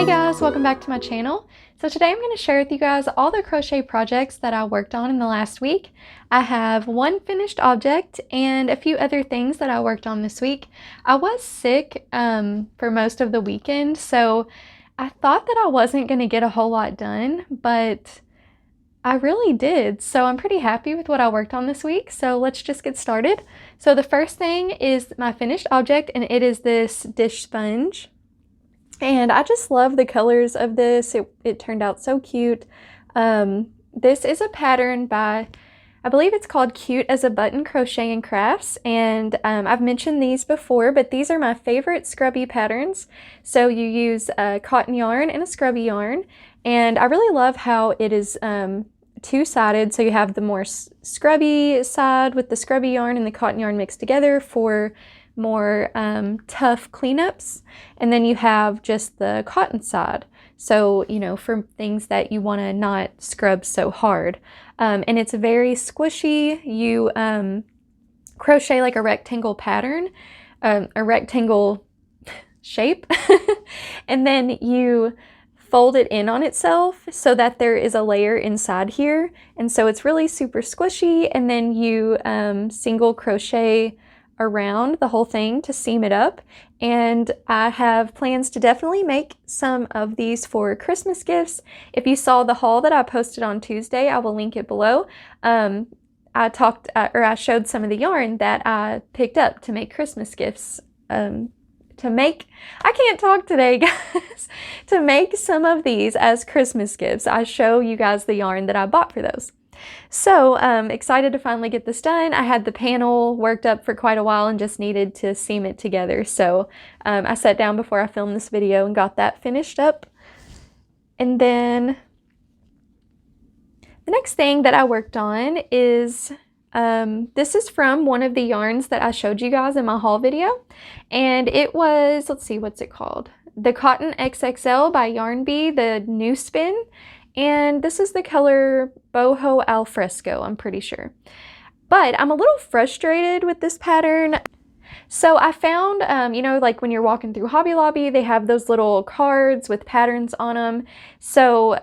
Hey guys, welcome back to my channel. So today I'm going to share with you guys all the crochet projects that I worked on in the last week. I have one finished object and a few other things that I worked on this week. I was sick for most of the weekend, so I thought that I wasn't going to get a whole lot done, but I really did. So I'm pretty happy with what I worked on this week. So let's just get started. So the first thing is my finished object, and it is this dish sponge. And I just love the colors of this. It turned out so cute. This is a pattern by, I believe it's called Cute as a Button Crochet and Crafts. And I've mentioned these before, but these are my favorite Scrubby patterns. So you use a cotton yarn and a Scrubby yarn. And I really love how it is two-sided. So you have the more scrubby side with the Scrubby yarn and the cotton yarn mixed together for more tough cleanups, and then you have just the cotton side, so you know, for things that you want to not scrub so hard. And it's very squishy. You crochet like a rectangle pattern, a rectangle shape, and then you fold it in on itself so that there is a layer inside here, and so it's really super squishy. And then you single crochet around the whole thing to seam it up. And I have plans to definitely make some of these for Christmas gifts. If you saw the haul that I posted on Tuesday, I will link it below. I showed some of the yarn that I picked up to make Christmas gifts. I can't talk today, guys. To make some of these as Christmas gifts. I show you guys the yarn that I bought for those. So excited to finally get this done. I had the panel worked up for quite a while and just needed to seam it together. So I sat down before I filmed this video and got that finished up. And then the next thing that I worked on is, this is from one of the yarns that I showed you guys in my haul video. And it was, let's see, what's it called? The Cotton XXL by Yarn Bee, the new spin. And this is the color Boho Al Fresco, I'm pretty sure. But I'm a little frustrated with this pattern. So I found, you know, like when you're walking through Hobby Lobby, they have those little cards with patterns on them. So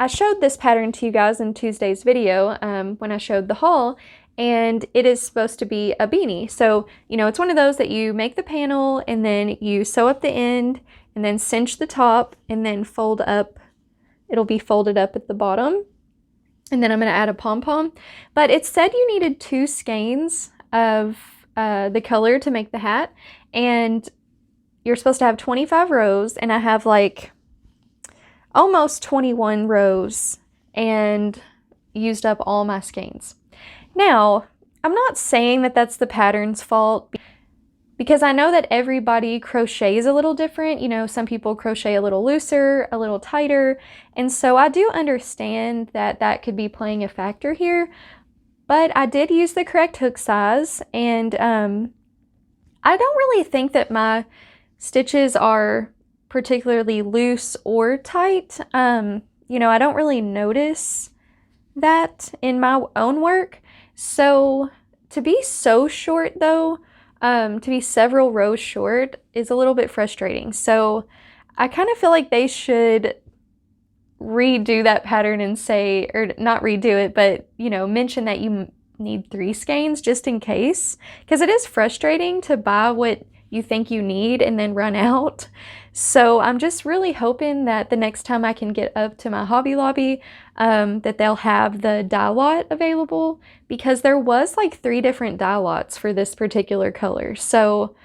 I showed this pattern to you guys in Tuesday's video when I showed the haul, and it is supposed to be a beanie. So, you know, it's one of those that you make the panel and then you sew up the end and then cinch the top and then fold up. It'll be folded up at the bottom. And then I'm going to add a pom-pom. But it said you needed 2 skeins of the color to make the hat. And you're supposed to have 25 rows. And I have like almost 21 rows and used up all my skeins. Now, I'm not saying that that's the pattern's fault, because I know that everybody crochets a little different. You know, some people crochet a little looser, a little tighter. And so I do understand that that could be playing a factor here. But I did use the correct hook size. And I don't really think that my stitches are particularly loose or tight. You know, I don't really notice that in my own work. So to be so short though, to be several rows short is a little bit frustrating. So I kind of feel like they should redo that pattern and say, or not redo it, but, you know, mention that you need 3 skeins just in case, because it is frustrating to buy what you think you need and then run out. So I'm just really hoping that the next time I can get up to my Hobby Lobby, that they'll have the dye lot available, because there was like 3 different dye lots for this particular color. So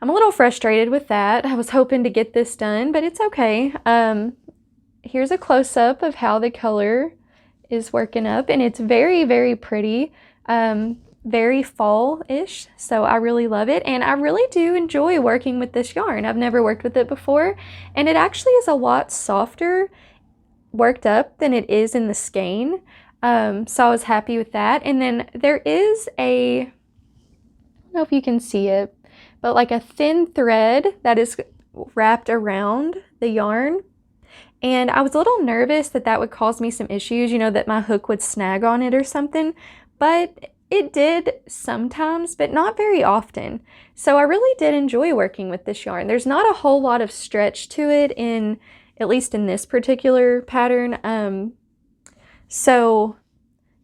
I'm a little frustrated with that. I was hoping to get this done, but it's okay. Here's a close-up of how the color is working up, and it's very, very pretty. Very fall-ish, so I really love it, and I really do enjoy working with this yarn. I've never worked with it before, and it actually is a lot softer worked up than it is in the skein, so I was happy with that. And then there is I don't know if you can see it, but like a thin thread that is wrapped around the yarn, and I was a little nervous that that would cause me some issues, you know, that my hook would snag on it or something, but it did sometimes, but not very often. So I really did enjoy working with this yarn. There's not a whole lot of stretch to it in at least in this particular pattern. So,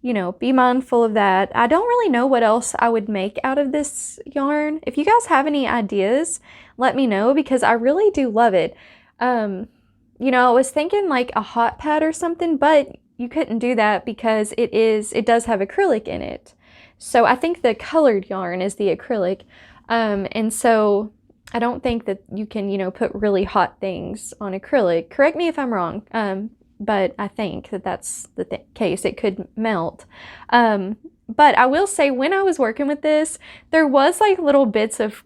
you know, be mindful of that. I don't really know what else I would make out of this yarn. If you guys have any ideas, let me know, because I really do love it. You know, I was thinking like a hot pad or something, but you couldn't do that because it does have acrylic in it. So I think the colored yarn is the acrylic. And so I don't think that you can, you know, put really hot things on acrylic. Correct me if I'm wrong. But I think that that's the case. It could melt. But I will say, when I was working with this, there was like little bits of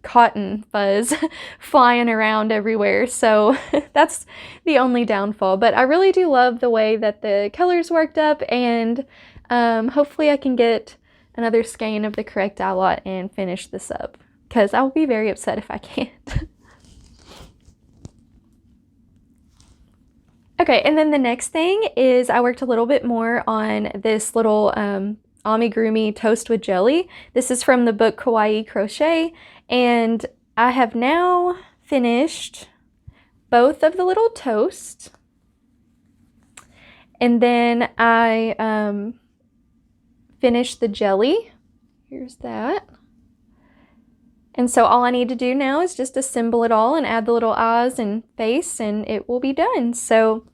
cotton fuzz flying around everywhere. So that's the only downfall. But I really do love the way that the colors worked up, and hopefully I can get another skein of the correct dye lot and finish this up, because I will be very upset if I can't. Okay, and then the next thing is I worked a little bit more on this little Amigurumi toast with jelly. This is from the book Kawaii Crochet, and I have now finished both of the little toasts. And then I finished the jelly. Here's that. And so all I need to do now is just assemble it all and add the little eyes and face, and it will be done. So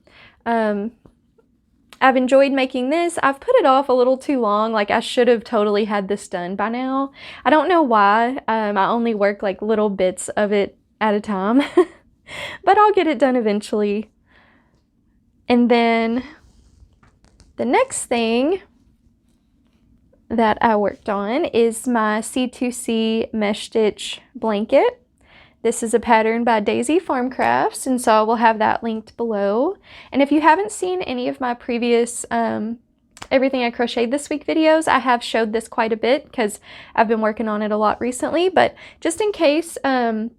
I've enjoyed making this. I've put it off a little too long. Like, I should have totally had this done by now. I don't know why. I only work like little bits of it at a time. But I'll get it done eventually. And then the next thing that I worked on is my C2C mesh stitch blanket. This is a pattern by Daisy Farm Crafts, and so I will have that linked below. And if you haven't seen any of my previous Everything I Crocheted This Week videos, I have showed this quite a bit because I've been working on it a lot recently. But just in case,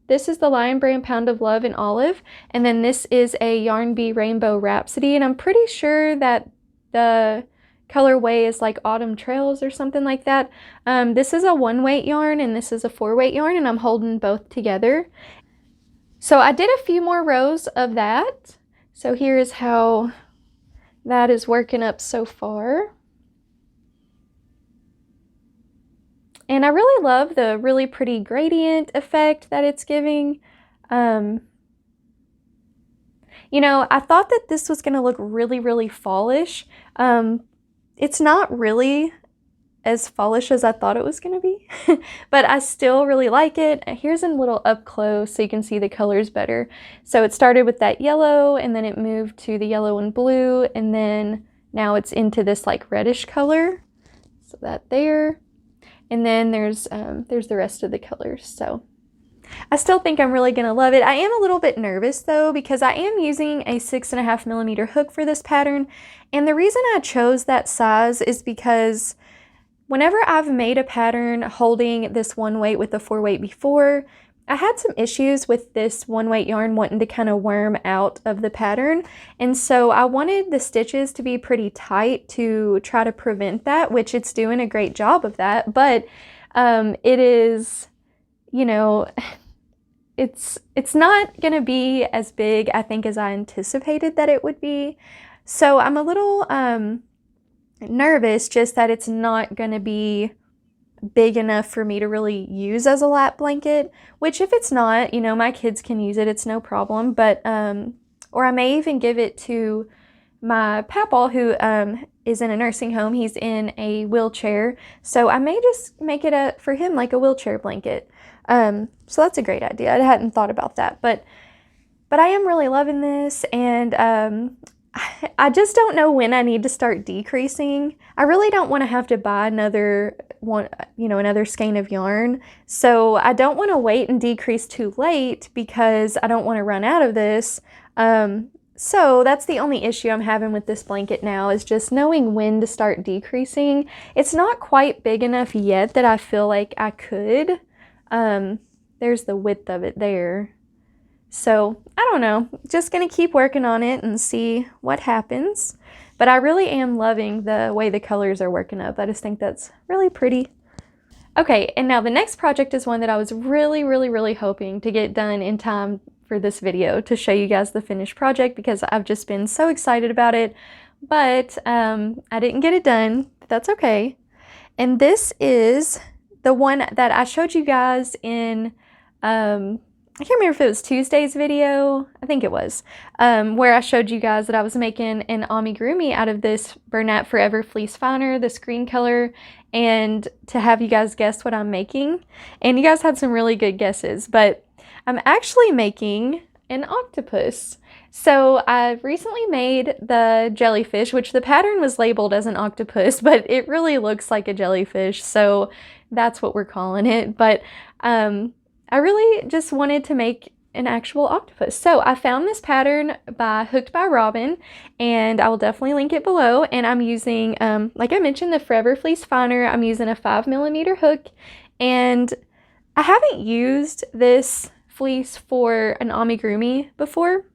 this is the Lion Brand Pound of Love in Olive, and then this is a Yarn Bee Rainbow Rhapsody, and I'm pretty sure that the colorway is like Autumn Trails or something like that. This is a 1-weight yarn and this is a 4-weight yarn, and I'm holding both together. So I did a few more rows of that. So here is how that is working up so far. And I really love the really pretty gradient effect that it's giving. You know, I thought that this was going to look really, really fallish. It's not really as fallish as I thought it was going to be, but I still really like it. Here's a little up close so you can see the colors better. So it started with that yellow, and then it moved to the yellow and blue, and then now it's into this like reddish color. So that there, and then there's the rest of the colors. So I still think I'm really going to love it. I am a little bit nervous though, because I am using a 6.5mm hook for this pattern. And the reason I chose that size is because whenever I've made a pattern holding this 1-weight with the 4-weight before, I had some issues with this 1-weight yarn wanting to kind of worm out of the pattern. And so I wanted the stitches to be pretty tight to try to prevent that, which it's doing a great job of that. But it is, you know, it's not going to be as big, I think, as I anticipated that it would be. So I'm a little nervous just that it's not going to be big enough for me to really use as a lap blanket, which if it's not, you know, my kids can use it, it's no problem. But or I may even give it to my papaw, who is in a nursing home. He's in a wheelchair, so I may just make it for him like a wheelchair blanket. So that's a great idea. I hadn't thought about that, but I am really loving this, and I just don't know when I need to start decreasing. I really don't want to have to buy another one, you know, another skein of yarn. So I don't want to wait and decrease too late because I don't want to run out of this. So that's the only issue I'm having with this blanket now, is just knowing when to start decreasing. It's not quite big enough yet that I feel like I could. There's the width of it there. So I don't know, just gonna keep working on it and see what happens. But I really am loving the way the colors are working up. I just think that's really pretty. Okay, and now the next project is one that I was really hoping to get done in time for this video to show you guys the finished project because I've just been so excited about it, but I didn't get it done, but that's okay. And this is the one that I showed you guys in, I can't remember if it was Tuesday's video, I think it was, where I showed you guys that I was making an amigurumi out of this Bernat Forever Fleece Finer, this green color, and to have you guys guess what I'm making. And you guys had some really good guesses, but I'm actually making an octopus. So I've recently made the jellyfish, which the pattern was labeled as an octopus, but it really looks like a jellyfish, so that's what we're calling it. But I really just wanted to make an actual octopus. So I found this pattern by Hooked by Robin, and I will definitely link it below. And I'm using, like I mentioned, the Forever Fleece Finer. I'm using a 5mm hook, and I haven't used this fleece for an amigurumi before,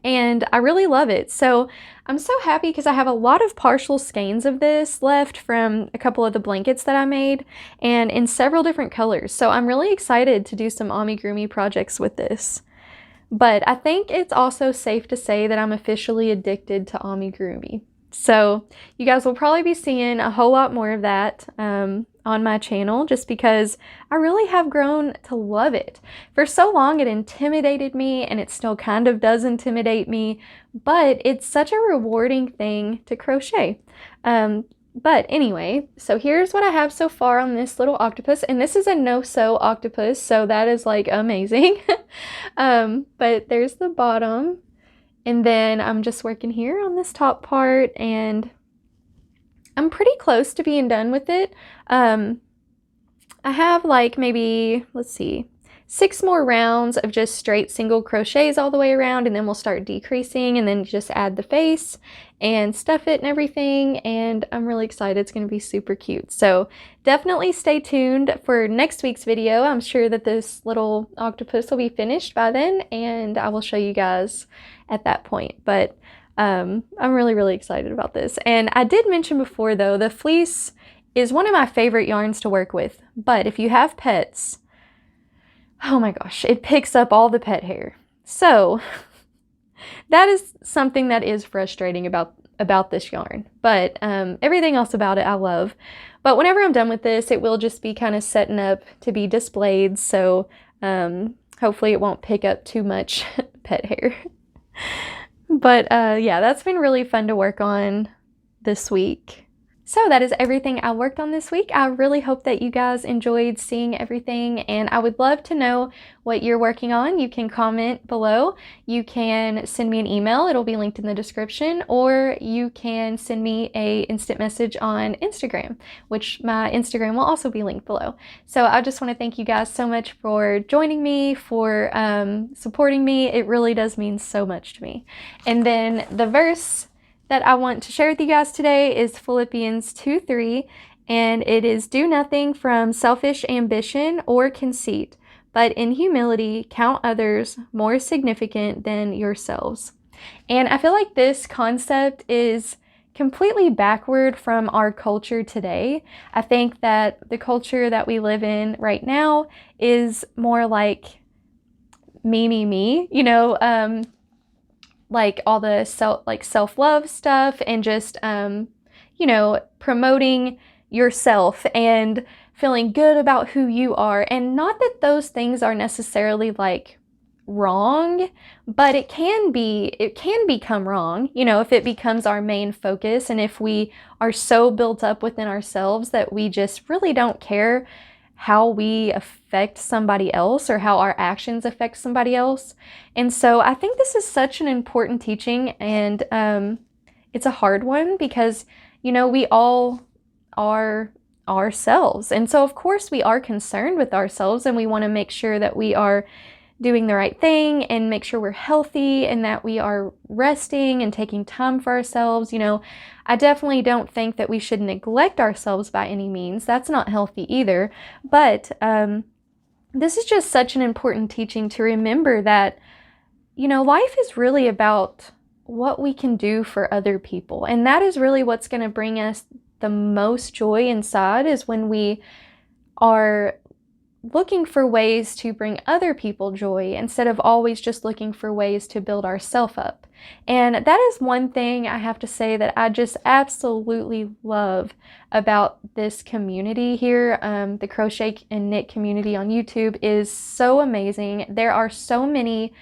and I really love it. So I'm so happy because I have a lot of partial skeins of this left from a couple of the blankets that I made, and in several different colors. So I'm really excited to do some amigurumi projects with this. But I think it's also safe to say that I'm officially addicted to amigurumi. So you guys will probably be seeing a whole lot more of that on my channel, just because I really have grown to love it. For so long it intimidated me, and it still kind of does intimidate me, but it's such a rewarding thing to crochet. But anyway, so here's what I have so far on this little octopus, and this is a no-sew octopus, so that is like amazing. But there's the bottom, and then I'm just working here on this top part, and I'm pretty close to being done with it. I have like maybe, let's see, 6 more rounds of just straight single crochets all the way around, and then we'll start decreasing and then just add the face and stuff it and everything, and I'm really excited. It's going to be super cute. So definitely stay tuned for next week's video. I'm sure that this little octopus will be finished by then, and I will show you guys at that point. But I'm really excited about this. And I did mention before though, the fleece is one of my favorite yarns to work with, but if you have pets, oh my gosh, it picks up all the pet hair. So that is something that is frustrating about this yarn, but everything else about it I love. But whenever I'm done with this, it will just be kind of setting up to be displayed, so hopefully it won't pick up too much pet hair. But yeah, that's been really fun to work on this week. So that is everything I worked on this week. I really hope that you guys enjoyed seeing everything, and I would love to know what you're working on. You can comment below. You can send me an email. It'll be linked in the description, or you can send me an instant message on Instagram, which my Instagram will also be linked below. So I just want to thank you guys so much for joining me, for supporting me. It really does mean so much to me. And then the verse that I want to share with you guys today is Philippians 2:3, and it is, "Do nothing from selfish ambition or conceit, but in humility count others more significant than yourselves." And I feel like this concept is completely backward from our culture today. I think that the culture that we live in right now is more like me, you know, like all the self-love stuff, and just you know, promoting yourself and feeling good about who you are. And not that those things are necessarily like wrong, but it can become wrong, you know, if it becomes our main focus, and if we are so built up within ourselves that we just really don't care how we affect somebody else or how our actions affect somebody else. And so I think this is such an important teaching, and it's a hard one because, you know, we all are ourselves. And so of course we are concerned with ourselves, and we want to make sure that we are doing the right thing and make sure we're healthy and that we are resting and taking time for ourselves. You know, I definitely don't think that we should neglect ourselves by any means. That's not healthy either. But this is just such an important teaching to remember that, you know, life is really about what we can do for other people. And that is really what's going to bring us the most joy inside, is when we are looking for ways to bring other people joy instead of always just looking for ways to build ourselves up. And that is one thing I have to say that I just absolutely love about this community here. The crochet and knit community on YouTube is so amazing. There are so many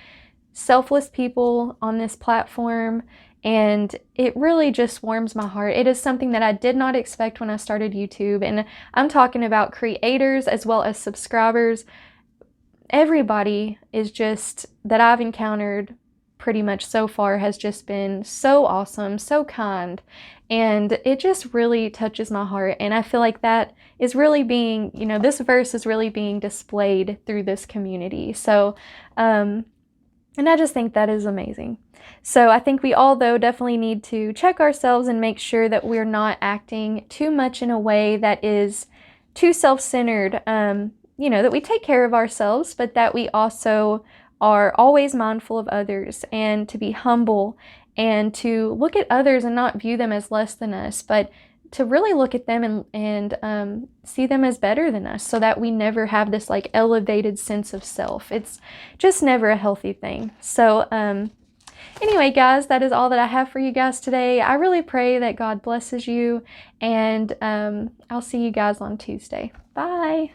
selfless people on this platform, and it really just warms my heart. It is something that I did not expect when I started YouTube, and I'm talking about creators as well as subscribers. Everybody is just, that I've encountered pretty much so far, has just been so awesome, so kind, and it just really touches my heart. And I feel like that is really being, you know, this verse is really being displayed through this community. So, and I just think that is amazing. So I think we all, though, definitely need to check ourselves and make sure that we're not acting too much in a way that is too self-centered. You know, that we take care of ourselves, but that we also are always mindful of others, and to be humble, and to look at others and not view them as less than us, but to really look at them and see them as better than us, so that we never have this like elevated sense of self. It's just never a healthy thing. So anyway, guys, that is all that I have for you guys today. I really pray that God blesses you, and I'll see you guys on Tuesday. Bye.